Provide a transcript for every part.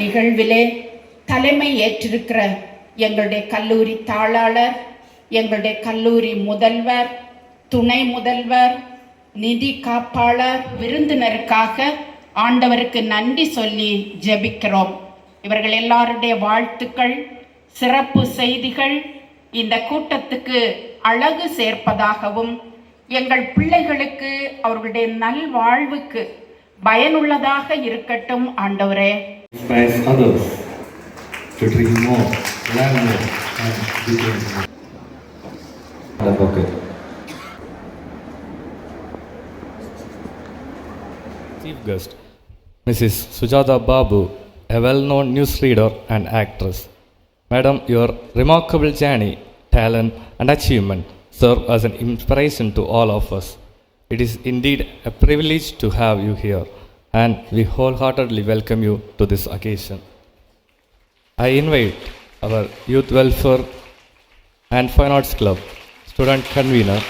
நிகழ்விலே தலைமை ஏற்றிருக்கிற எங்களுடைய கல்லூரி தாளாளர், எங்களுடைய கல்லூரி முதல்வர், துணை முதல்வர், நிதி காப்பாளர், விருந்தினருக்காக ஆண்டவருக்கு நன்றி சொல்லி ஜெபிக்கிறோம். இவர்கள் எல்லாருடைய வாழ்த்துக்கள், சிறப்பு செய்திகள் இந்த கூட்டத்துக்கு அழகு சேர்ப்பதாகவும் எங்கள் பிள்ளைகளுக்கு அவர்களுடைய நல்வாழ்வுக்கு பயனுள்ளதாக இருக்கட்டும் ஆண்டவரே. Chief guest, Mrs. Sujata Babu, a well-known newsreader and actress. Madam, your remarkable journey, talent and achievement serve as an inspiration to all of us. It is indeed a privilege to have you here, and we wholeheartedly welcome you to this occasion. I invite our Youth Welfare and Fine Arts Club student convener,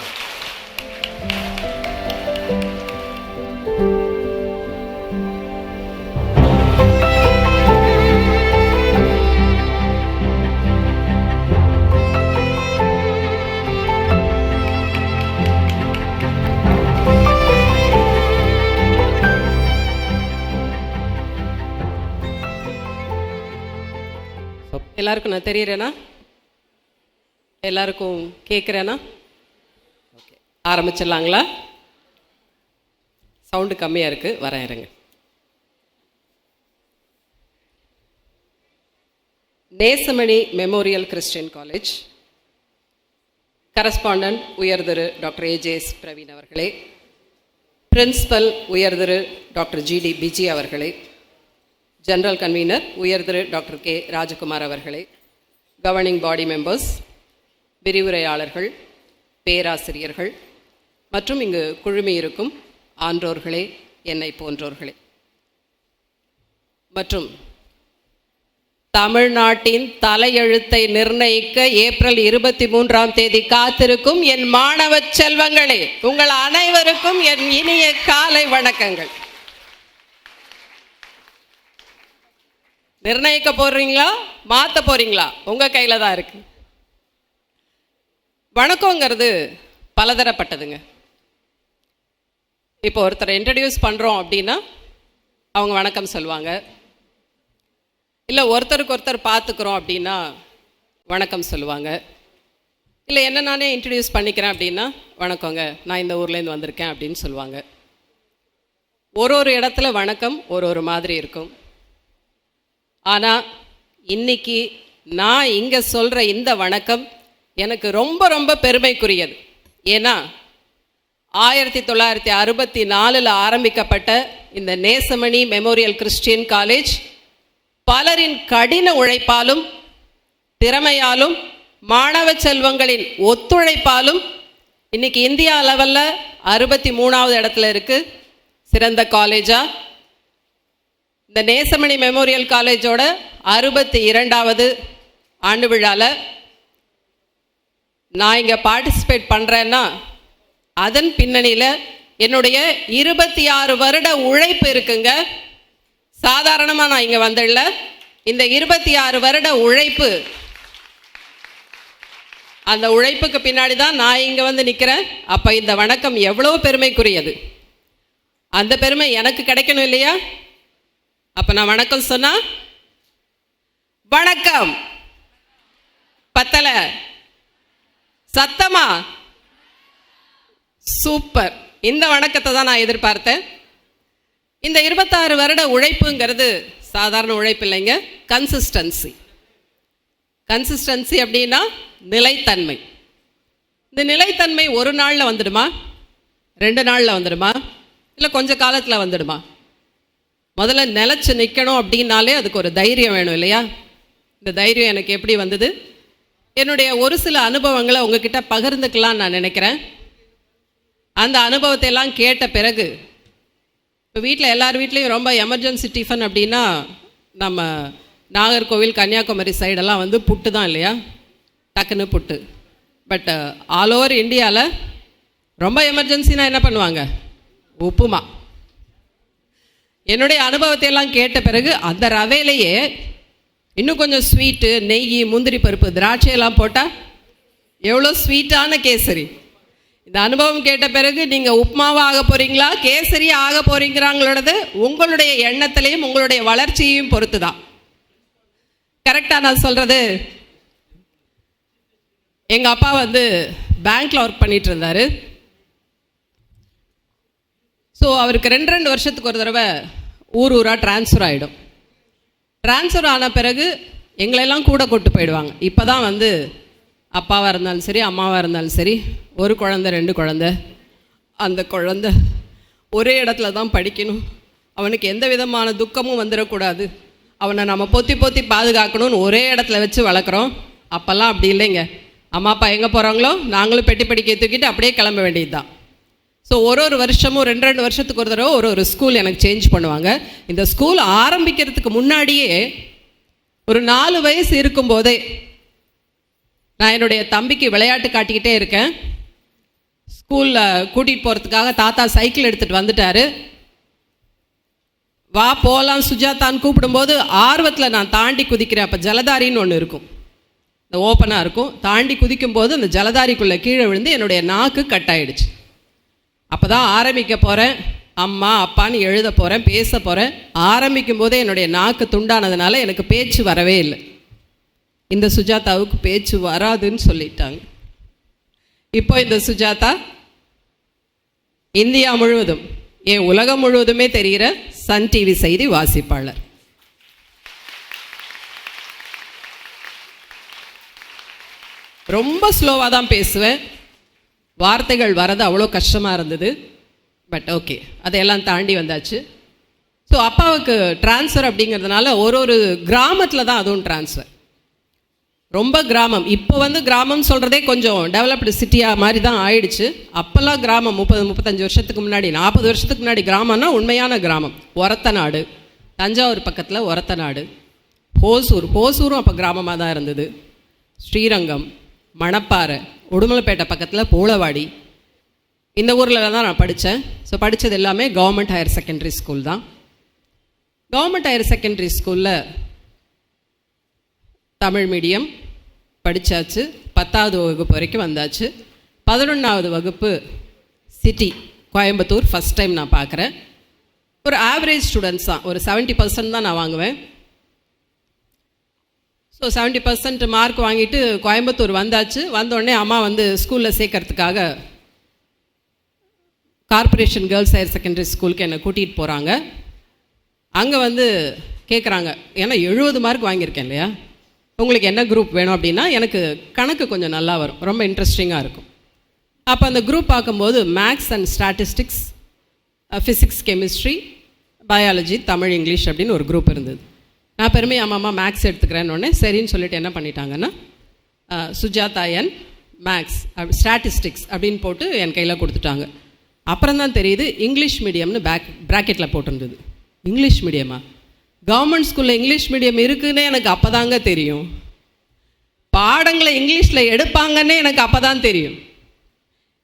எல்லாருக்கும் நான் தெரியறேனா? எல்லாருக்கும் கேட்குறேனா? Okay, ஆரம்பிச்சிடலாங்களா? Sound கம்மியாக இருக்குது, வரேன் இருங்க. Nesamony memorial Christian college correspondent உயர்திரு doctor AJS Praveen அவர்களே, principal உயர்திரு டாக்டர் ஜிடி பிஜி அவர்களே, ஜெனரல் கன்வீனர் உயர்திரு டாக்டர் கே ராஜகுமார் அவர்களே, கவர்னிங் பாடி மெம்பர்ஸ், விரிவுரையாளர்கள், பேராசிரியர்கள் மற்றும் இங்கு குழுமி இருக்கும் ஆன்றோர்களே, என்னை போன்றோர்களே, மற்றும் தமிழ்நாட்டின் தலையெழுத்தை நிர்ணயிக்க ஏப்ரல் 23 காத்திருக்கும் என் மாணவ செல்வங்களே, உங்கள் அனைவருக்கும் என் இனிய காலை வணக்கங்கள். நிர்ணயிக்க போறீங்களா, மாற்ற போறீங்களா? உங்கள் கையில் தான் இருக்கு. வணக்கங்கிறது பலதரப்பட்டதுங்க. இப்போ ஒருத்தரை இன்ட்ரடியூஸ் பண்ணுறோம் அப்படின்னா அவங்க வணக்கம் சொல்லுவாங்க. இல்லை ஒருத்தருக்கு ஒருத்தர் பார்த்துக்கிறோம் அப்படின்னா வணக்கம் சொல்லுவாங்க. இல்லை என்ன நானே இன்ட்ரடியூஸ் பண்ணிக்கிறேன் அப்படின்னா வணக்கங்க, நான் இந்த ஊர்லேருந்து வந்திருக்கேன் அப்படின்னு சொல்லுவாங்க. ஒரு இடத்துல வணக்கம் ஒரு மாதிரி இருக்கும். ஆனால் இன்னைக்கு நான் இங்கே சொல்கிற இந்த வணக்கம் எனக்கு ரொம்ப ரொம்ப பெருமைக்குரியது. ஏன்னா 1964 ஆரம்பிக்கப்பட்ட இந்த நேசமணி மெமோரியல் கிறிஸ்டியன் காலேஜ் பலரின் கடின உழைப்பாலும் திறமையாலும் மாணவ செல்வங்களின் ஒத்துழைப்பாலும் இன்னைக்கு இந்தியா லெவலில் 63வது இடத்துல இருக்குது. சிறந்த காலேஜாக இந்த நேசமணி மெமோரியல் காலேஜோட 62வது ஆண்டு விழாவில் நான் இங்கே பார்ட்டிசிபேட் பண்ணுறேன்னா அதன் பின்னணியில் என்னுடைய 26 வருட உழைப்பு இருக்குங்க. சாதாரணமாக நான் இங்கே வந்துடல. இந்த 26 வருட உழைப்பு, அந்த உழைப்புக்கு பின்னாடி தான் நான் இங்கே வந்து நிற்கிறேன். அப்போ இந்த வணக்கம் எவ்வளோ பெருமைக்குரியது. அந்த பெருமை எனக்கு கிடைக்கணும் இல்லையா? அப்போ நான் வணக்கம் சொன்னா வணக்கம் பத்தல சத்தமா சூப்பர். இந்த வணக்கத்தை தான் நான் எதிர்பார்த்தேன். இந்த 26 வருட உழைப்புங்கிறது சாதாரண உழைப்பு இல்லைங்க. கன்சிஸ்டன்சி அப்படின்னா நிலைத்தன்மை. இந்த நிலைத்தன்மை ஒரு நாளில் வந்துடுமா, 2 நாளில் வந்துடுமா, இல்லை கொஞ்சம் காலத்தில் வந்துடுமா? முதல்ல நிலச்சி நிற்கணும் அப்படின்னாலே அதுக்கு ஒரு தைரியம் வேணும் இல்லையா? இந்த தைரியம் எனக்கு எப்படி வந்தது? என்னுடைய ஒரு சில அனுபவங்களை உங்ககிட்ட பகிர்ந்துக்கலான்னு நான் நினைக்கிறேன். அந்த அனுபவத்தை எல்லாம் கேட்ட பிறகு, இப்போ வீட்டில் எல்லார் வீட்லேயும் ரொம்ப எமர்ஜென்சி டிஃபன் அப்படின்னா நம்ம நாகர்கோவில் கன்னியாகுமரி சைடெல்லாம் வந்து புட்டு தான் இல்லையா? டக்குன்னு புட்டு. பட் ஆல் ஓவர் இந்தியாவில் ரொம்ப எமர்ஜென்சினா என்ன பண்ணுவாங்க? உப்புமா. என்னுடைய அனுபவத்தை எல்லாம் கேட்ட பிறகு அந்த ரவையிலேயே இன்னும் கொஞ்சம் ஸ்வீட்டு, நெய், முந்திரி பருப்பு, திராட்சையெல்லாம் போட்டால் எவ்வளோ ஸ்வீட்டான கேசரி. இந்த அனுபவம் கேட்ட பிறகு நீங்கள் உப்புமாவாக ஆக போகிறீங்களா, கேசரி ஆக போகிறீங்கிறாங்களோடது உங்களுடைய எண்ணத்திலையும் உங்களுடைய வளர்ச்சியையும் பொறுத்து தான். கரெக்டாக நான் சொல்கிறது? எங்கள் அப்பா வந்து பேங்க்கில் ஒர்க் பண்ணிகிட்டு இருந்தார். ஸோ அவருக்கு 2 வருஷத்துக்கு ஒரு தடவை ஊராக ட்ரான்ஸ்ஃபர் ஆகிடும். ட்ரான்ஸ்ஃபர் ஆன பிறகு எங்களெல்லாம் கூட கூட்டு போயிடுவாங்க. இப்போ தான் வந்து அப்பாவாக இருந்தாலும் சரி, அம்மாவாக இருந்தாலும் சரி, ஒரு குழந்தை 2 குழந்தை, அந்த குழந்தை ஒரே இடத்துல தான் படிக்கணும், அவனுக்கு எந்த விதமான துக்கமும் வந்துடக்கூடாது, அவனை நம்ம பொத்தி பொத்தி பாதுகாக்கணும்னு ஒரே இடத்துல வச்சு வளர்க்குறோம். அப்போல்லாம் அப்படி இல்லைங்க. அம்மா அப்பா எங்கே போகிறாங்களோ நாங்களும் பெட்டி படிக்க தூக்கிட்டு அப்படியே கிளம்ப வேண்டியது தான். ஸோ ஒரு வருஷமும் 2 வருஷத்துக்கு ஒரு தடவை ஒரு ஸ்கூல் எனக்கு சேஞ்ச் பண்ணுவாங்க. இந்த ஸ்கூல் ஆரம்பிக்கிறதுக்கு முன்னாடியே ஒரு 4 வயசு இருக்கும்போதே நான் என்னுடைய தம்பிக்கு விளையாட்டு காட்டிக்கிட்டே இருக்கேன். ஸ்கூலில் கூட்டிகிட்டு போகிறதுக்காக தாத்தா சைக்கிள் எடுத்துகிட்டு வந்துட்டார். வா போகலாம் சுஜாதான்னு கூப்பிடும்போது ஆர்வத்தில் நான் தாண்டி குதிக்கிறேன். அப்போ ஜலதாரின்னு ஒன்று இருக்கும், இந்த ஓப்பனாக இருக்கும். தாண்டி குதிக்கும்போது அந்த ஜலதாரிக்குள்ளே கீழே விழுந்து என்னுடைய நாக்கு கட் ஆகிடுச்சு. அப்போ தான் ஆரம்பிக்க போகிறேன், அம்மா அப்பான்னு எழுத போகிறேன், பேச போகிறேன். ஆரம்பிக்கும் போதே என்னுடைய நாக்கு துண்டானதுனால எனக்கு பேச்சு வரவே இல்லை. இந்த சுஜாதாவுக்கு பேச்சு வராதுன்னு சொல்லிட்டாங்க. இப்போ இந்த சுஜாதா இந்தியா முழுவதும், ஏன் உலகம் முழுவதுமே தெரிகிற சன் டிவி செய்தி வாசிப்பாளர். ரொம்ப ஸ்லோவாக தான் பேசுவேன், வார்த்தைகள் வரது அவ்வளோ கஷ்டமாக இருந்தது. பட் ஓகே, அதையெல்லாம் தாண்டி வந்தாச்சு. ஸோ அப்பாவுக்கு ட்ரான்ஸ்ஃபர் அப்படிங்கிறதுனால ஒரு கிராமத்தில் தான் அதுவும் ட்ரான்ஸ்ஃபர். ரொம்ப கிராமம். இப்போ வந்து கிராமம் சொல்கிறதே கொஞ்சம் டெவலப்டு சிட்டியாக மாதிரி தான் ஆயிடுச்சு. அப்போல்லாம் கிராமம் 30-35 வருஷத்துக்கு முன்னாடி, 40 வருஷத்துக்கு முன்னாடி கிராமம்னா உண்மையான கிராமம். ஒரத்தநாடு, தஞ்சாவூர் பக்கத்தில் ஒரத்தநாடு, ஹோசூரும் அப்போ கிராமமாக தான் இருந்தது. ஸ்ரீரங்கம், மணப்பாறை, உடுமலைப்பேட்டை பக்கத்தில் பூளவாடி, இந்த ஊரில் தான் நான் படித்தேன். ஸோ படித்தது எல்லாமே கவர்மெண்ட் ஹையர் செகண்டரி ஸ்கூல் தான். கவர்மெண்ட் ஹையர் செகண்டரி ஸ்கூலில் தமிழ் மீடியம் படித்தாச்சு. 10வது வகுப்பு வரைக்கும் வந்தாச்சு. 11வது வகுப்பு சிட்டி கோயம்புத்தூர் ஃபஸ்ட் டைம் நான் பார்க்குறேன். ஒரு ஆவரேஜ் ஸ்டூடெண்ட்ஸ் தான், ஒரு 70% தான் நான் வாங்குவேன். ஸோ 70% மார்க் வாங்கிட்டு கோயம்புத்தூர் வந்தாச்சு. வந்தோடனே அம்மா வந்து ஸ்கூலில் சேர்க்கறதுக்காக கார்ப்பரேஷன் கேர்ள்ஸ் ஹையர் செகண்டரி ஸ்கூலுக்கு என்னை கூட்டிகிட்டு போகிறாங்க. அங்கே வந்து கேட்குறாங்க, ஏன்னா 70 மார்க் வாங்கியிருக்கேன் இல்லையா, உங்களுக்கு என்ன குரூப் வேணும் அப்படின்னா, எனக்கு கணக்கு கொஞ்சம் நல்லா வரும், ரொம்ப இன்ட்ரெஸ்டிங்காக இருக்கும். அப்போ அந்த குரூப் பார்க்கும்போது maths and statistics, physics, chemistry, biology, Tamil, English அப்படின்னு ஒரு குரூப் இருந்தது. நான் பெருமையாக அம்மா மேக்ஸ் எடுத்துக்கிறேன்னு சரின்னு சொல்லிட்டு என்ன பண்ணிட்டாங்கன்னா, சுஜாதா என் மேக்ஸ் ஸ்டாட்டிஸ்டிக்ஸ் அப்படின்னு போட்டு என் கையில் கொடுத்துட்டாங்க. அப்புறம் தான் தெரியுது இங்கிலீஷ் மீடியம்னு ப்ராக்கெட்டில் போட்டிருந்தது. இங்கிலீஷ் மீடியமா? கவர்மெண்ட் ஸ்கூலில் இங்கிலீஷ் மீடியம் இருக்குதுன்னே எனக்கு அப்போ தாங்க தெரியும். பாடங்களை இங்கிலீஷில் எடுப்பாங்கன்னே எனக்கு அப்போ தான் தெரியும்.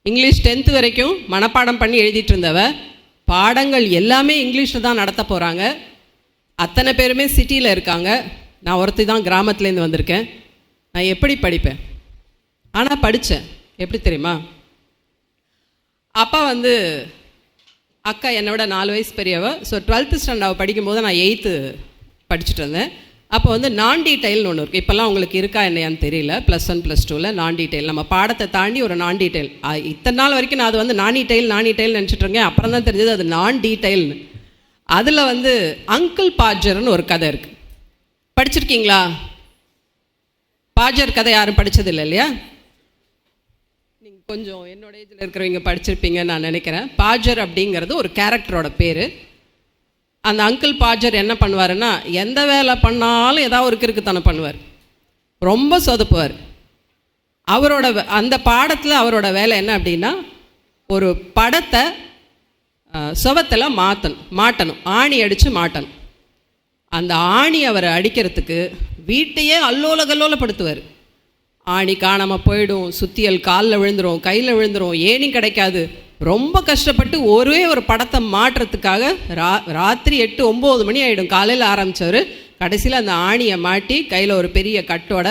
இங்கிலீஷ் 10th வரைக்கும் மனப்பாடம் பண்ணி எழுதிட்டு இருந்தவ, பாடங்கள் எல்லாமே இங்கிலீஷில் தான் நடத்த போகிறாங்க. அத்தனை பேருமே சிட்டியில் இருக்காங்க, நான் ஒருத்தி தான் கிராமத்துலேருந்து வந்திருக்கேன். நான் எப்படி படிப்பேன்? ஆனால் படித்தேன். எப்படி தெரியுமா? அப்பா வந்து அக்கா என்னை விட 4 வயசு பெரியவ. ஸோ 12th ஸ்டாண்டர்ட் படிக்கும்போது நான் 8th படிச்சுட்டு இருந்தேன். அப்போ வந்து நான் டீடைல்னு ஒன்று இருக்குது. இப்போல்லாம் உங்களுக்கு இருக்கா என்னையான்னு தெரியல. +1 +2ல் நான் டீடைல், நம்ம பாடத்தை தாண்டி ஒரு நான் டீடைல். இத்தனை நாள் வரைக்கும் நான் அது வந்து நான் டீடைல் நினச்சிட்டு இருக்கேன். அப்புறம் தான் தெரிஞ்சது அது நான் டீடைல்னு. அதில் வந்து அங்கிள் பாஜர்னு ஒரு கதை இருக்குது. படிச்சிருக்கீங்களா? பாஜர் கதை யாரும் படித்ததில்லை இல்லையா? நீங்கள் கொஞ்சம் என்னோட ஏஜில் இருக்கிறவங்க படிச்சிருப்பீங்கன்னு நான் நினைக்கிறேன். பாஜர் அப்படிங்கிறது ஒரு கேரக்டரோட பேர். அந்த அங்கிள் பாஜர் என்ன பண்ணுவாருன்னா, எந்த வேலை பண்ணாலும் ஏதாவது ஒரு கிறுக்குத்தனம் பண்ணுவார், ரொம்ப சொதப்புவார். அவரோட அந்த பாடத்தில் அவரோட வேலை என்ன அப்படின்னா, ஒரு படத்தை சுவத்தில் மாட்டணும், ஆணி அடித்து மாட்டணும். அந்த ஆணி அவரை அடிக்கிறதுக்கு வீட்டையே அல்லோலகல்லோலப்படுத்துவார். ஆணி காணாமல் போயிடும், சுத்தியல் காலில் விழுந்துடும், கையில் விழுந்துடும், ஏணி கிடைக்காது. ரொம்ப கஷ்டப்பட்டு ஒரே ஒரு படத்தை மாட்டுறதுக்காக ராத்திரி 8-9 மணி ஆகிடும். காலையில் ஆரம்பித்தவர் கடைசியில் அந்த ஆணியை மாட்டி கையில் ஒரு பெரிய கட்டோட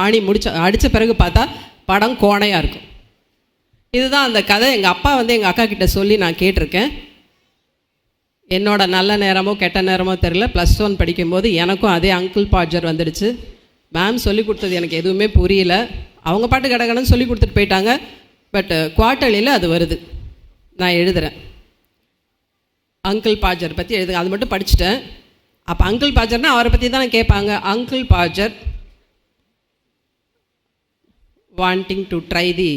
ஆணி அடித்த பிறகு பார்த்தா படம் கோணையாக இருக்கும். இதுதான் அந்த கதை. எங்கள் அப்பா வந்து எங்கள் அக்கா கிட்ட சொல்லி நான் கேட்டிருக்கேன். என்னோட நல்ல நேரமோ கெட்ட நேரமோ தெரில, +1 படிக்கும்போது எனக்கும் அதே அங்கிள் பாட்ஜர் வந்துடுச்சு. மேம் சொல்லி கொடுத்தது எனக்கு எதுவுமே புரியல. அவங்க பாட்டு கடகடன்னு சொல்லி கொடுத்துட்டு போயிட்டாங்க. பட் குவார்ட்டர்லியில் அது வருது, நான் எழுதுகிறேன். அங்கிள் பாஜர் பற்றி எழுதுங்க, அது மட்டும் படிச்சுட்டேன். அப்போ அங்கிள் பாஜர்னால் அவரை பற்றி தான் கேட்பாங்க. Uncle Podger wanting to try the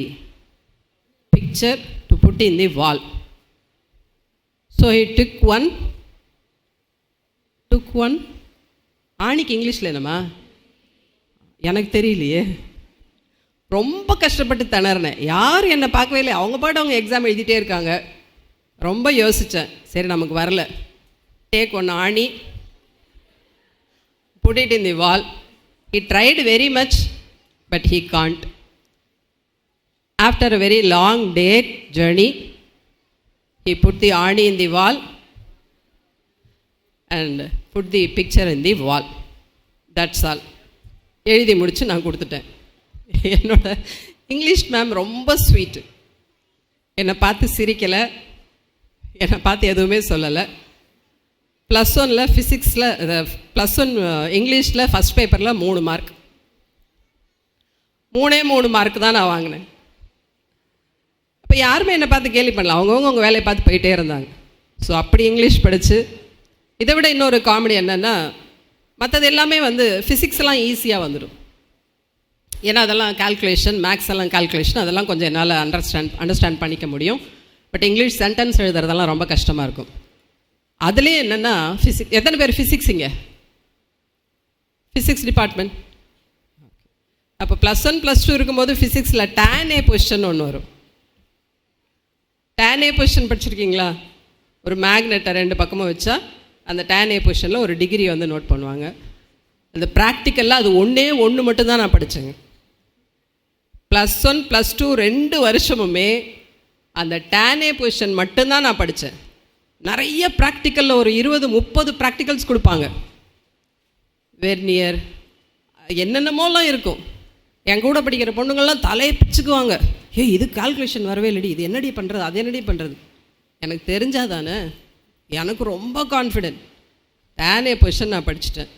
picture to put in the wall. So he took one ஆணிக்கு இங்கிலீஷில் என்னம்மா எனக்கு தெரியலையே. ரொம்ப கஷ்டப்பட்டு திணறினேன். யாரும் என்னை பார்க்கவே இல்லை. அவங்க பாட்டு அவங்க எக்ஸாம் எழுதிட்டே இருக்காங்க. ரொம்ப யோசித்தேன், சரி நமக்கு வரல. டேக் ஒன் ஆணி, put it in the wall. He tried very much, but he can't. After a very long day journey, he put the aani in the wall and put the picture in the wall. That's all. எழுதி முடித்து நான் கொடுத்துட்டேன். என்னோட English ma'am ரொம்ப sweet. என்னை பார்த்து சிரிக்கலை, என்னை பார்த்து எதுவுமே சொல்லலை. +1 ஃபிசிக்ஸில் +1 இங்கிலீஷில் ஃபஸ்ட் பேப்பரில் 3 மார்க், 3 மார்க் தான் நான் வாங்கினேன். அப்போ யாருமே என்னை பார்த்து கேலி பண்ணல, அவங்கவுங்க வேலையை பார்த்து போயிட்டே இருந்தாங்க. ஸோ அப்படி இங்கிலீஷ் படித்து, இதை விட இன்னொரு காமெடி என்னென்னா, மற்றது எல்லாமே வந்து ஃபிசிக்ஸ்லாம் ஈஸியாக வந்துடும். ஏன்னா அதெல்லாம் கால்குலேஷன், மேக்ஸ் எல்லாம் கால்குலேஷன், அதெல்லாம் கொஞ்சம் என்னால் அண்டர்ஸ்டாண்ட் பண்ணிக்க முடியும். பட் இங்கிலீஷ் சென்டென்ஸ் எழுதுறதெல்லாம் ரொம்ப கஷ்டமாக இருக்கும். அதுலேயே என்னென்னா எத்தனை பேர் ஃபிசிக்ஸ் இங்கே? Physics department. அப்போ +1 +2 இருக்கும்போது ஃபிசிக்ஸில் tan A பொசிஷன் ஒன்று வரும். tan A பொசிஷன் படிச்சிருக்கீங்களா? ஒரு மேக்னெட்டை 2 பக்கமும் வச்சா அந்த tan A பொசிஷனில் ஒரு டிகிரி வந்து நோட் பண்ணுவாங்க. அந்த ப்ராக்டிக்கலில் அது ஒன்று மட்டும்தான் நான் படித்தேங்க. +1 +2 2 வருஷமுமே அந்த tan A பொசிஷன் மட்டும்தான் நான் படித்தேன். நிறைய ப்ராக்டிக்கலில் ஒரு 20-30 ப்ராக்டிக்கல்ஸ் கொடுப்பாங்க. வெர்னியர் என்னென்னமோலாம் இருக்கும். என் கூட படிக்கிற பொண்ணுங்கள்லாம் தலையை பிச்சுக்குவாங்க. இது கால்குலேஷன் வரவே இல்லடி, இது என்னடி பண்ணுறது, அது என்னடி பண்ணுறது. எனக்கு தெரிஞ்சாதானே. எனக்கு ரொம்ப கான்ஃபிடென்ட். tan A பொசிஷன் நான் படிச்சுட்டேன்.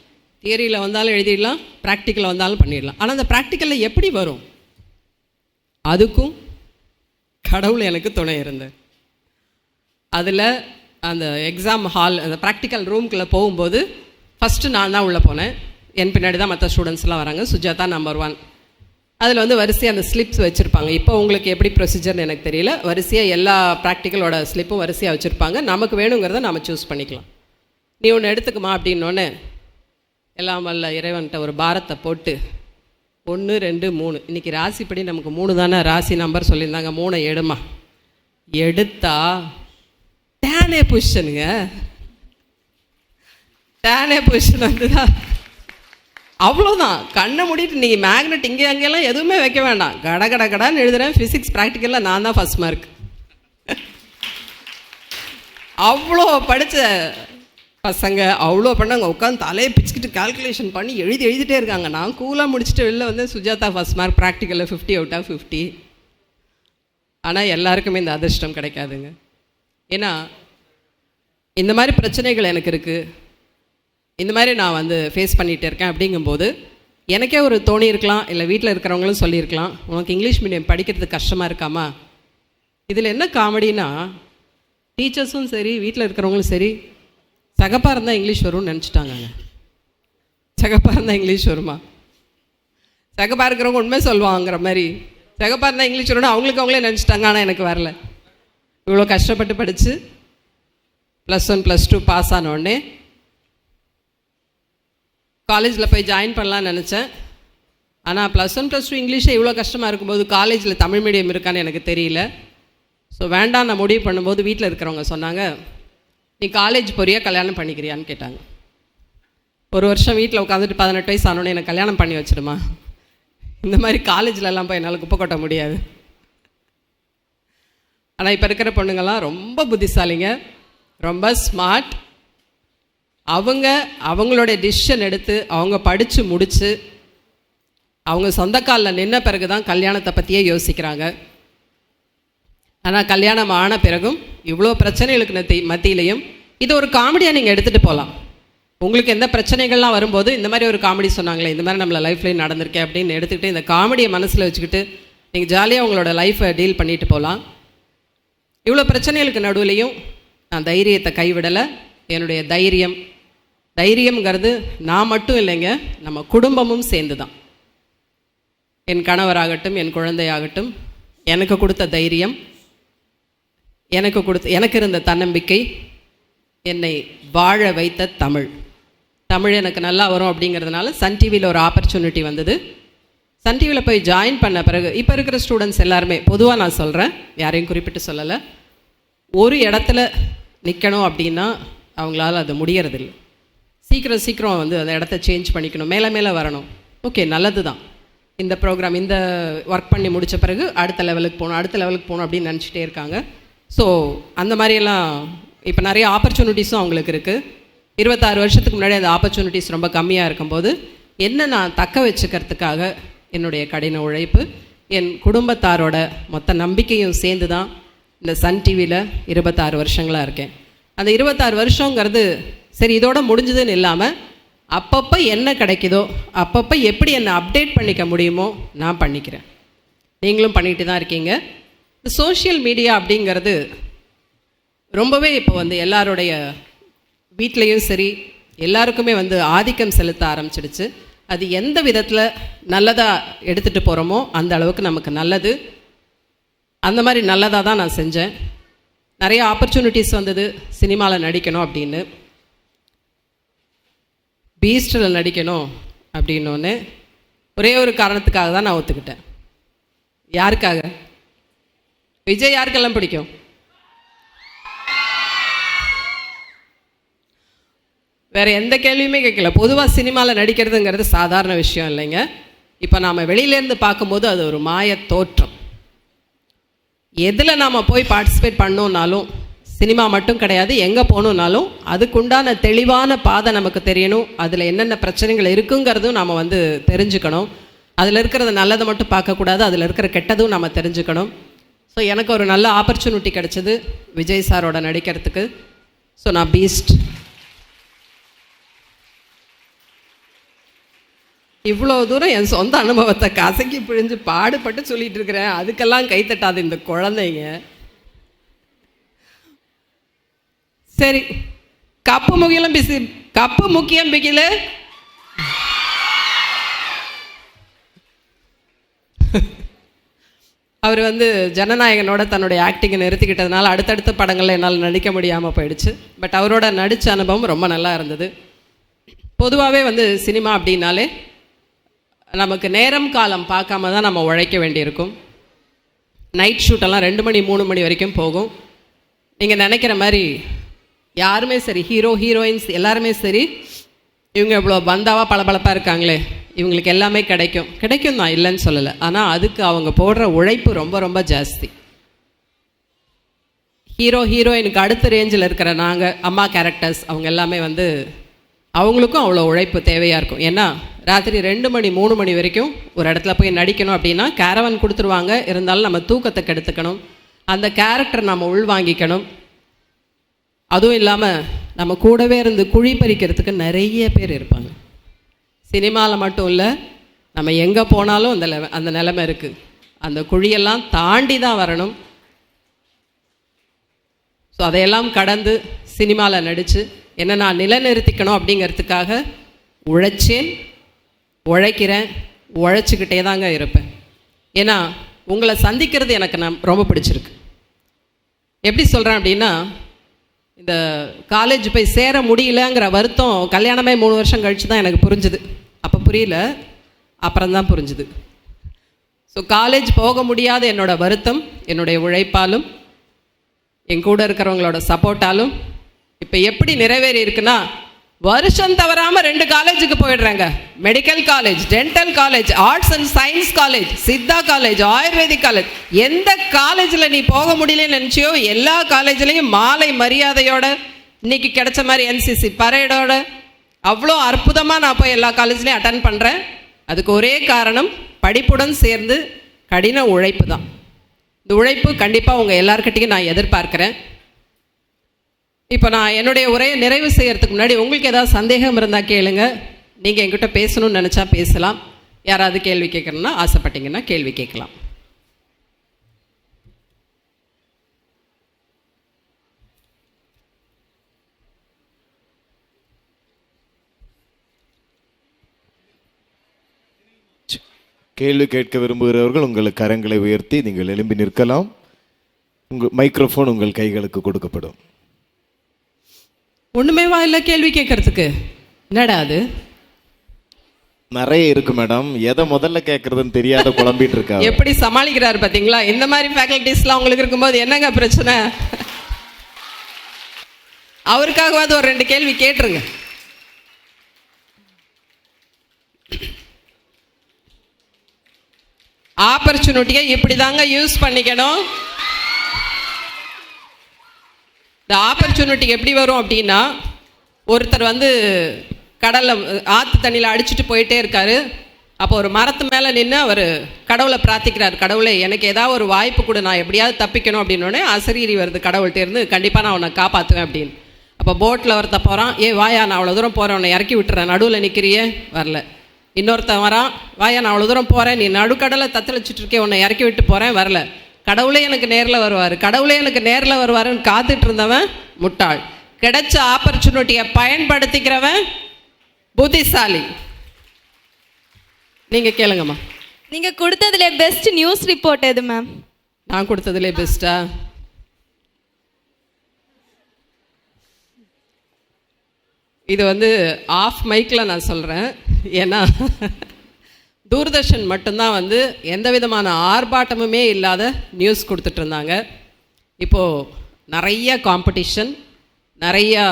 தியரியில் வந்தாலும் எழுதிடலாம், ப்ராக்டிக்கலில் வந்தாலும் பண்ணிடலாம். ஆனால் அந்த ப்ராக்டிக்கலில் எப்படி வரும், அதுக்கும் கடவுள் எனக்கு துணை இருந்தார். அதில் அந்த எக்ஸாம் ஹால், அந்த ப்ராக்டிக்கல் ரூம்குள்ளே போகும்போது ஃபஸ்ட்டு நான் தான் உள்ளே போனேன். என் பின்னாடி தான் மற்ற ஸ்டூடெண்ட்ஸ்லாம் வராங்க. சுஜாதா நம்பர் 1. அதில் வந்து வரிசையாக அந்த ஸ்லிப்ஸ் வச்சுருப்பாங்க. இப்போ உங்களுக்கு எப்படி ப்ரொசீஜர்னு எனக்கு தெரியல. வரிசையாக எல்லா ப்ராக்டிக்கலோட ஸ்லிப்பும் வரிசையாக வச்சுருப்பாங்க. நமக்கு வேணுங்கிறத நம்ம சூஸ் பண்ணிக்கலாம். நீ ஒன்று எடுத்துக்குமா அப்படின்னோடனே எல்லாம் வல்ல இறைவன்கிட்ட ஒரு பாரத்தை போட்டு 1 2 3, இன்றைக்கி ராசிப்படி நமக்கு 3 தானே ராசி நம்பர் சொல்லியிருந்தாங்க. 3 எடுமா. எடுத்தா tan A பொசிஷனுங்க. tan A position வந்துதான். அவ்வளோதான். கண்ணை மூடிட்டு நீங்கள் மேக்னெட் இங்கே அங்கெல்லாம் எதுவுமே வைக்க வேண்டாம். கடான்னு எழுதுகிறேன். ஃபிசிக்ஸ் ப்ராக்டிக்கலில் நான் தான் ஃபஸ்ட் மார்க். அவ்வளோ படித்த பசங்க அவ்வளோ பண்ணாங்க. உட்காந்து தலையை பிச்சுக்கிட்டு கால்குலேஷன் பண்ணி எழுதிட்டே இருக்காங்க. நான் கூலாக முடிச்சுட்டு வெளில வந்து சுஜாதா ஃபஸ்ட் மார்க், ப்ராக்டிக்கலில் 50/50. ஆனால் எல்லாருக்குமே இந்த அதிர்ஷ்டம் கிடைக்காதுங்க. ஏன்னா இந்த மாதிரி பிரச்சனைகள் எனக்கு இருக்குது, இந்த மாதிரி நான் வந்து ஃபேஸ் பண்ணிகிட்டு இருக்கேன். அப்படிங்கும்போது எனக்கே ஒரு தோணி இருக்கலாம், இல்லை வீட்டில் இருக்கிறவங்களும் சொல்லியிருக்கலாம், உனக்கு இங்கிலீஷ் மீடியம் படிக்கிறதுக்கு கஷ்டமாக இருக்காமா. இதில் என்ன காமெடினா, டீச்சர்ஸும் சரி வீட்டில் இருக்கிறவங்களும் சரி சகப்பாக இருந்தால் இங்கிலீஷ் வரும்னு நினச்சிட்டாங்க. சகப்பாக இருந்தால் இங்கிலீஷ் வருமா? சகப்பாக இருக்கிறவங்க உண்மை சொல்லுவாங்கிற மாதிரி சகப்பாக இருந்தால் இங்கிலீஷ் வரும்னு அவங்களே நினச்சிட்டாங்க. ஆனால் எனக்கு வரல. இவ்வளோ கஷ்டப்பட்டு படித்து +1 +2 பாஸ் ஆனோடனே காலேஜில் போய் ஜாயின் பண்ணலான்னு நினச்சேன். ஆனால் +1 +2 இங்கிலீஷே இவ்வளோ கஷ்டமாக இருக்கும்போது காலேஜில் தமிழ் மீடியம் இருக்கான்னு எனக்கு தெரியல. ஸோ வேண்டாம் நான் முடிவு பண்ணும்போது வீட்டில் இருக்கிறவங்க சொன்னாங்க, நீ காலேஜ் போறியா கல்யாணம் பண்ணிக்கிறியான்னு கேட்டாங்க. ஒரு வருஷம் வீட்டில் உட்காந்துட்டு 18 வயசு ஆனோடனே எனக்கு கல்யாணம் பண்ணி வச்சிடுமா? இந்த மாதிரி காலேஜிலலாம் போய் என்னால் குப்பை கொட்ட முடியாது. ஆனால் இப்போ இருக்கிற பொண்ணுங்கள்லாம் ரொம்ப புத்திசாலிங்க, ரொம்ப ஸ்மார்ட். அவங்களுடைய டிசிஷன் எடுத்து அவங்க படித்து முடித்து அவங்க சொந்த காலில் நின்ன பிறகு தான் கல்யாணத்தை பற்றியே யோசிக்கிறாங்க. ஆனால் கல்யாணம் ஆன பிறகும் இவ்வளோ பிரச்சனைகளுக்கு மத்தியிலையும் இது ஒரு காமெடியாக நீங்கள் எடுத்துகிட்டு போகலாம். உங்களுக்கு எந்த பிரச்சனைகள்லாம் வரும்போது இந்த மாதிரி ஒரு காமெடி சொன்னாங்களே, இந்த மாதிரி நம்மளை லைஃப்லேயும் நடந்திருக்கேன் அப்படின்னு எடுத்துக்கிட்டு இந்த காமெடியை மனசில் வச்சுக்கிட்டு நீங்கள் ஜாலியாக உங்களோட லைஃப்பை டீல் பண்ணிட்டு போகலாம். இவ்வளோ பிரச்சனைகளுக்கு நடுவுலையும் நான் தைரியத்தை கைவிடலை. என்னுடைய தைரியம்ங்கிறது நான் மட்டும் இல்லைங்க, நம்ம குடும்பமும் சேர்ந்து தான். என் கணவராகட்டும், என் குழந்தையாகட்டும், எனக்கு கொடுத்த தைரியம், எனக்கு இருந்த தன்னம்பிக்கை, என்னை வாழ வைத்த தமிழ் எனக்கு நல்லா வரும் அப்படிங்கிறதுனால சன் டிவியில் ஒரு ஆப்பர்ச்சுனிட்டி வந்தது. சன் டிவியில் போய் ஜாயின் பண்ண பிறகு இப்போ இருக்கிற ஸ்டூடெண்ட்ஸ் எல்லாருமே, பொதுவாக நான் சொல்கிறேன், யாரையும் குறிப்பிட்டு சொல்லலை, ஒரு இடத்துல நிற்கணும் அப்படின்னா அவங்களால அது முடியறதில்லை. சீக்கிரம் வந்து அந்த இடத்த சேஞ்ச் பண்ணிக்கணும், மேலே வரணும். ஓகே, நல்லது தான். இந்த ப்ரோக்ராம் இந்த ஒர்க் பண்ணி முடித்த பிறகு அடுத்த லெவலுக்கு போகணும் அப்படின்னு நினச்சிட்டே இருக்காங்க. ஸோ அந்த மாதிரியெல்லாம் இப்போ நிறைய ஆப்பர்ச்சுனிட்டிஸும் அவங்களுக்கு இருக்குது. 26 வருஷத்துக்கு முன்னாடி அந்த ஆப்பர்ச்சுனிட்டிஸ் ரொம்ப கம்மியாக இருக்கும்போது என்ன நான் தக்க வச்சுக்கிறதுக்காக என்னுடைய கடின உழைப்பு, என் குடும்பத்தாரோட மொத்த நம்பிக்கையும் சேர்ந்து தான் இந்த சன் டிவியில் 26 வருஷங்களாக இருக்கேன். அந்த 26 வருஷங்கிறது சரி இதோட முடிஞ்சதுன்னு இல்லாமல் அப்பப்போ என்ன கிடைக்குதோ அப்பப்போ எப்படி என்னை அப்டேட் பண்ணிக்க முடியுமோ நான் பண்ணிக்கிறேன். நீங்களும் பண்ணிட்டு தான் இருக்கீங்க. இந்த சோஷியல் மீடியா அப்படிங்கிறது ரொம்பவே இப்போ வந்து எல்லாருடைய வீட்லேயும் சரி எல்லாருக்குமே வந்து ஆதிக்கம் செலுத்த ஆரம்பிச்சிடுச்சு. அது எந்த விதத்தில் நல்லதாக எடுத்துகிட்டு போகிறோமோ அந்த அளவுக்கு நமக்கு நல்லது. அந்த மாதிரி நல்லதாக தான் நான் செஞ்சேன். நிறைய ஆப்பர்ச்சுனிட்டிஸ் வந்தது. சினிமாவில் நடிக்கணும் அப்படின்னு, பீஸ்டில் நடிக்கணும் அப்படின்னோன்னு ஒரே ஒரு காரணத்துக்காக தான் நான் ஒத்துக்கிட்டேன். யாருக்காக? விஜய் யாருக்கெல்லாம் பிடிக்கும்? வேறு எந்த கேள்வியுமே கேட்கல. பொதுவாக சினிமாவில் நடிக்கிறதுங்கிறது சாதாரண விஷயம் இல்லைங்க. இப்போ நாம் வெளியிலேருந்து பார்க்கும்போது அது ஒரு மாய தோற்றம். எதில் நாம் போய் பார்ட்டிசிபேட் பண்ணோன்னாலும், சினிமா மட்டும் கிடையாது, எங்கே போகணுன்னாலும் அதுக்குண்டான தெளிவான பாதை நமக்கு தெரியணும். அதில் என்னென்ன பிரச்சனைகள் இருக்குங்கிறதும் நாம் வந்து தெரிஞ்சுக்கணும். அதில் இருக்கிறத நல்லதை மட்டும் பார்க்கக்கூடாது, அதில் இருக்கிற கெட்டதும் நம்ம தெரிஞ்சுக்கணும். ஸோ எனக்கு ஒரு நல்ல ஆப்பர்ச்சுனிட்டி கிடச்சிது விஜய் சாரோட நடிக்கிறதுக்கு. ஸோ நான் பீஸ்ட் இவ்வளோ தூரம் என் சொந்த அனுபவத்தை கசக்கி பிழிஞ்சு பாடுபட்டு சொல்லிட்டு இருக்கிறேன். அதுக்கெல்லாம் கைத்தட்டாது இந்த குழந்தைங்க. சரி, கப்பு முக்கியம் பிகில அவர் வந்து ஜனநாயகனோட தன்னுடைய ஆக்டிங்கை நிறுத்திக்கிட்டதுனால அடுத்தடுத்த படங்களில் என்னால் நடிக்க முடியாமல் போயிடுச்சு. பட் அவரோட நடித்த அனுபவம் ரொம்ப நல்லா இருந்தது. பொதுவாகவே வந்து சினிமா அப்படின்னாலே நமக்கு நேரம் காலம் பார்க்காம தான் நம்ம உழைக்க வேண்டியிருக்கும். நைட் ஷூட்டெல்லாம் 2 மணி 3 மணி வரைக்கும் போகும். நீங்கள் நினைக்கிற மாதிரி யாருமே சரி, ஹீரோயின்ஸ் எல்லாருமே சரி, இவங்க இவ்வளோ பந்தாவாக பளபளப்பாக இருக்காங்களே, இவங்களுக்கு எல்லாமே கிடைக்கும் தான், இல்லைன்னு சொல்லலை. ஆனால் அதுக்கு அவங்க போடுற உழைப்பு ரொம்ப ரொம்ப ஜாஸ்தி. ஹீரோயினுக்கு அடுத்த ரேஞ்சில் இருக்கிற நாங்கள் அம்மா கேரக்டர்ஸ் அவங்க எல்லாமே வந்து அவங்களுக்கும் அவ்வளோ உழைப்பு தேவையாக இருக்கும். ஏன்னா ராத்திரி 2 மணி 3 மணி வரைக்கும் ஒரு இடத்துல போய் நடிக்கணும் அப்படின்னா கேரவன் கொடுத்துருவாங்க. இருந்தாலும் நம்ம தூக்கத்தை கெடுத்துக்கணும், அந்த கேரக்டர் நம்ம உள்வாங்கிக்கணும். அதுவும் இல்லாமல் நம்ம கூடவே இருந்து குழி பறிக்கிறதுக்கு நிறைய பேர் இருப்பாங்க. சினிமாவில் மட்டும் இல்லை, நம்ம எங்கே போனாலும் அந்த நிலைமை இருக்குது. அந்த குழியெல்லாம் தாண்டி தான் வரணும். ஸோ அதையெல்லாம் கடந்து சினிமாவில் நடித்து என்ன நான் நிலைநிறுத்திக்கணும் அப்படிங்கிறதுக்காக உழைக்கிறேன், உழைச்சிக்கிட்டே தாங்க இருப்பேன். ஏன்னா உங்களை சந்திக்கிறது எனக்கு ரொம்ப பிடிச்சிருக்கு. எப்படி சொல்கிறேன் அப்படின்னா, இந்த காலேஜ் போய் சேர முடியலங்கிற வருத்தம் கல்யாணமே 3 வருஷம் கழித்து தான் எனக்கு புரிஞ்சுது. அப்போ புரியல, அப்புறம்தான் புரிஞ்சுது. ஸோ காலேஜ் போக முடியாத என்னோடய வருத்தம் என்னுடைய உழைப்பாலும் என் கூட இருக்கிறவங்களோட சப்போர்ட்டாலும் இப்போ எப்படி நிறைவேறி இருக்குன்னா, வருஷம் தவறாமல் 2 காலேஜுக்கு போயிடுறாங்க. Medical college, dental college, arts and science college, Siddha college, ayurvedic college. எந்த காலேஜில் நீ போக முடியலன்னு நினச்சியோ எல்லா காலேஜ்லேயும் மாலை மரியாதையோட இன்னைக்கு கிடைச்ச மாதிரி என்சிசி பரேடோட அவ்வளோ அற்புதமாக நான் போய் எல்லா காலேஜ்லேயும் அட்டன் பண்ணுறேன். அதுக்கு ஒரே காரணம் படிப்புடன் சேர்ந்து கடின உழைப்பு தான். இந்த உழைப்பு கண்டிப்பாக உங்கள் எல்லார்கிட்டையும் நான் எதிர்பார்க்குறேன். இப்போ நான் என்னுடைய உரையை நிறைவு செய்யறதுக்கு முன்னாடி உங்களுக்கு ஏதாவது சந்தேகம் இருந்தால் கேளுங்க. நீங்கள் என்கிட்ட பேசணும்னு நினச்சா பேசலாம். யாராவது கேள்வி கேட்கணுன்னா ஆசைப்பட்டீங்கன்னா கேள்வி கேட்கலாம். கேள்வி கேட்க விரும்புகிறவர்கள் உங்கள் கரங்களை உயர்த்தி நீங்கள் எழும்பி நிற்கலாம். உங்கள் மைக்ரோஃபோன் உங்கள் கைகளுக்கு கொடுக்கப்படும். ஒண்ணுமேவா இல்லை கேள்வி கேட்கறதுக்கு? என்னடா அது? நிறைய இருக்கு மேடம். எதை முதல்ல கேட்கறதுன்னு தெரியாத குழம்பிட்டு இருக்கா. எப்படி சமாளிக்கிறாரு பாத்தீங்களா? இந்த மாதிரி ஃபேக்கல்டிஸ்லாம் உங்களுக்கு இருக்கும்போது என்னங்க பிரச்சனை? அவருக்காகவாது ஒரு 2 கேள்வி கேட்டுருங்க. ஆப்பர்ச்சுனிட்டியை இப்படி தாங்க யூஸ் பண்ணிக்கணும். இந்த ஆப்பர்ச்சுனிட்டி எப்படி வரும் அப்படின்னா, ஒருத்தர் கடலில் ஆற்று தண்ணியில் அடிச்சுட்டு போயிட்டே இருக்காரு. அப்போ ஒரு மரத்து மேலே நின்று அவர் கடவுளை பிரார்த்திக்கிறார். கடவுளை எனக்கு ஏதாவது ஒரு வாய்ப்பு கொடு, நான் எப்படியாவது தப்பிக்கணும் அப்படின்னோடனே அசரீரி வருது கடவுள்கிட்ட இருந்து, கண்டிப்பாக நான் உன்னை காப்பாற்றுவேன் அப்படின்னு. அப்போ போட்டில் ஒருத்த போகிறான். வாயா நான் அவ்வளோ தூரம் போகிறேன், உன்னை இறக்கி விட்டுறேன், நடுவில் நிற்கிறியே, வரல. இன்னொருத்தன் வரான். வாயா நான் அவ்வளோ தூரம் போகிறேன், நீ நடுக்கடலை தத்தளிச்சுட்டு இருக்கே, உன்னை இறக்கி விட்டு போகிறேன், வரல. கடவுளே எனக்கு நேரில் வருவார், கடவுளே எனக்கு நேரில் வருவாருன்னு காத்துட்டு இருந்தவன் முட்டாள். கிடைச்ச ஆப்பர்ச்சுனிட்டியை பயன்படுத்திக்கிறவன் புத்திசாலி. நீங்கள் கேளுங்கம்மா. நீங்கள் கொடுத்ததுல பெஸ்ட் நியூஸ் ரிப்போர்ட் எது மேம்? நான் கொடுத்ததுலே பெஸ்ட்டா? இது ஆஃப் மைக்கில் நான் சொல்கிறேன். ஏன்னா தூர்தர்ஷன் மட்டும்தான் எந்த விதமான ஆர்ப்பாட்டமுமே இல்லாத நியூஸ் கொடுத்துட்டு இருந்தாங்க. இப்போது நிறைய காம்படிஷன், நிறையா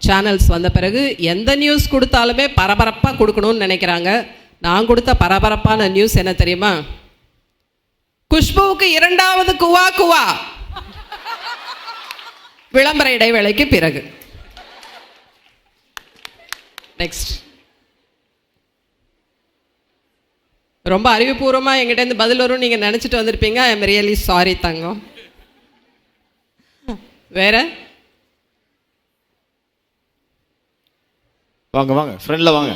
சேனல்ஸ் வந்த பிறகு எந்த நியூஸ் கொடுத்தாலுமே பரபரப்பாக கொடுக்கணும்னு நினைக்கிறாங்க. நான் கொடுத்த பரபரப்பான நியூஸ் என்ன தெரியுமா? குஷ்புவுக்கு 2வது குவா குவா விளம்பர இடைவேளைக்கு பிறகு. நெக்ஸ்ட். ரொம்ப அறிவுபூர்வமாக எங்கிட்டேருந்து பதில் வரும் நீங்கள் நினச்சிட்டு வந்திருப்பீங்க. ஐ எம் ரியலி சாரி தங்கம். வேற வாங்க வாங்க ஃப்ரெண்ட்ல வாங்க.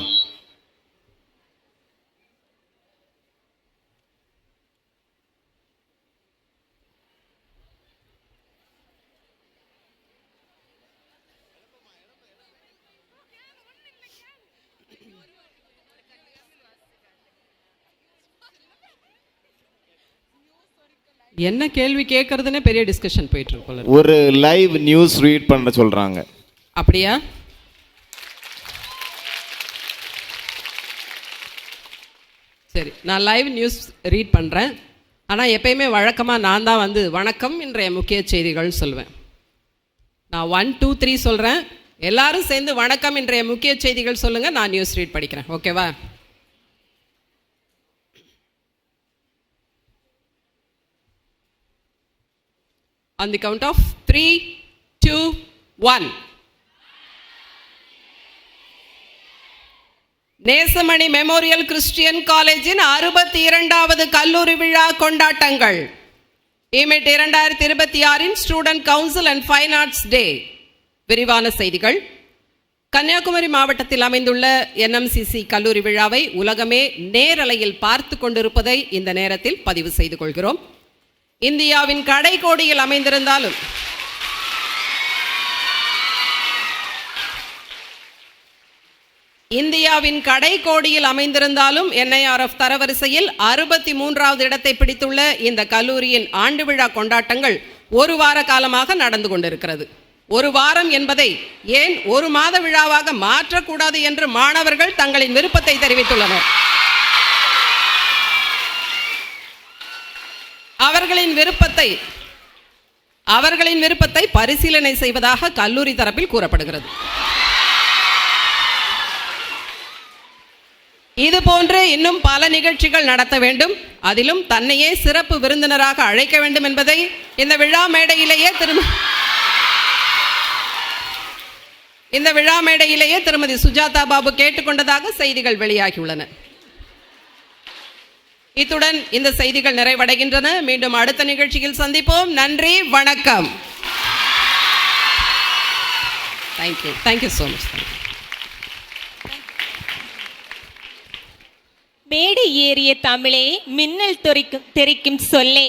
என்ன கேள்வி கேட்கறதுனே பெரிய டிஸ்கஷன் போயிட்டு இருக்கு. ஒரு லைவ் நியூஸ் ரீட் பண்ண சொல்றாங்க. அப்படியா? சரி, நான் லைவ் நியூஸ் ரீட் பண்ணுறேன். ஆனால் எப்பயுமே வழக்கமாக நான் தான் வணக்கம் இன்றைய முக்கிய செய்திகள் சொல்லுவேன். நான் 1 2 3 சொல்கிறேன். எல்லாரும் சேர்ந்து வணக்கம் இன்றைய முக்கிய செய்திகள் சொல்லுங்கள். நான் நியூஸ் ரீட் படிக்கிறேன். ஓகேவா? On the count of 3, 2, 1. Nesamony memorial Christian காலேஜின் 62வது கல்லூரி விழா கொண்டாட்டங்கள். இமேட் 2026 student council and fine arts day. விரிவான செய்திகள். கன்னியாகுமரி மாவட்டத்தில் அமைந்துள்ள NMCC கல்லூரி விழாவை உலகமே நேரலையில் பார்த்து கொண்டிருப்பதை இந்த நேரத்தில் பதிவு செய்து கொள்கிறோம். இந்தியாவின் கடைக்கோடியில் அமைந்திருந்தாலும் NIRF தரவரிசையில் 63வது இடத்தை பிடித்துள்ள இந்த கல்லூரியின் ஆண்டு விழா கொண்டாட்டங்கள் 1 வார காலமாக நடந்து கொண்டிருக்கிறது. 1 வாரம் என்பதை ஏன் 1 மாத விழாவாக மாற்றக்கூடாது என்று மாணவர்கள் தங்களின் விருப்பத்தை தெரிவித்துள்ளனர். அவர்களின் விருப்பத்தை பரிசீலனை செய்வதாக கல்லூரி தரப்பில் கூறப்படுகிறது. இது போன்று இன்னும் பல நிகழ்ச்சிகள் நடத்த வேண்டும், அதிலும் தன்னையே சிறப்பு விருந்தினராக அழைக்க வேண்டும் என்பதை இந்த விழா மேடையிலேயே திருமதி சுஜாதா பாபு கேட்டுக்கொண்டதாக செய்திகள் வெளியாகியுள்ளன. இத்துடன் இந்த செய்திகள் நிறைவடைகின்றன. மீண்டும் அடுத்த நிகழ்ச்சியில் சந்திப்போம். நன்றி, வணக்கம். Thank you so much. மேடை ஏறிய தமிழே, மின்னல் தெரிக்கும் சொல்லே,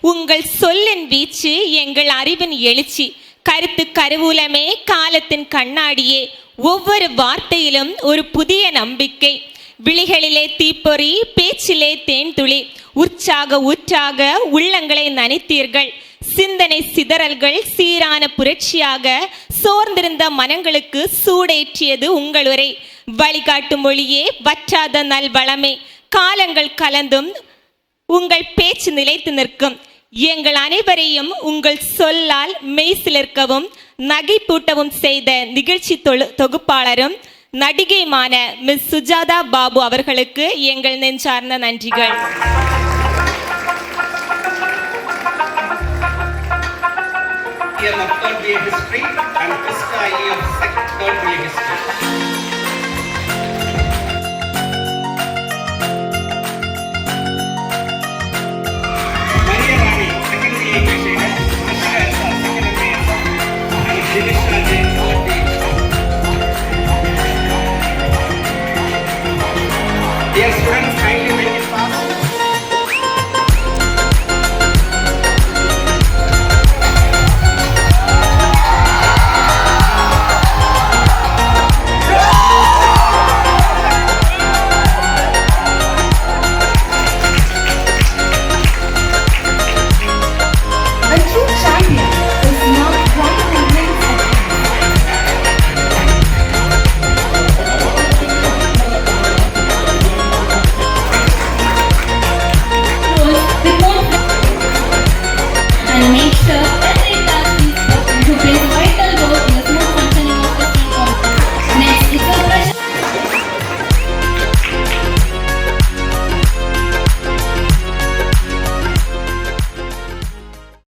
உங்கள் சொல்லின் வீச்சு எங்கள் அறிவின் எழுச்சி, கருத்து கருவூலமே, காலத்தின் கண்ணாடியே, ஒவ்வொரு வார்த்தையிலும் ஒரு புதிய நம்பிக்கை, விழிகளிலே தீப்பொறி, பேச்சிலே தேன்துளி, உற்சாக ஊற்றாக உள்ளங்களை நனைத்தீர்கள். சிந்தனை சிதறல்கள் சீரான புரட்சியாக சோர்ந்திருந்த மனங்களுக்கு சூடேற்றியது உங்கள் உரை. வழிகாட்டும் மொழியே, வற்றாத நல்வளமே, காலங்கள் கலந்தும் உங்கள் பேச்சு நிலைத்து நிற்கும். எங்கள் அனைவரையும் உங்கள் சொல்லால் மெய்சிலிர்க்கவும் நகைப்பூட்டவும் செய்த நிகழ்ச்சி தொகுப்பாளரும் நடிகையுமான மிஸ் சுஜாதா பாபு அவர்களுக்கு எங்கள் நெஞ்சார்ந்த நன்றிகள். Dear students,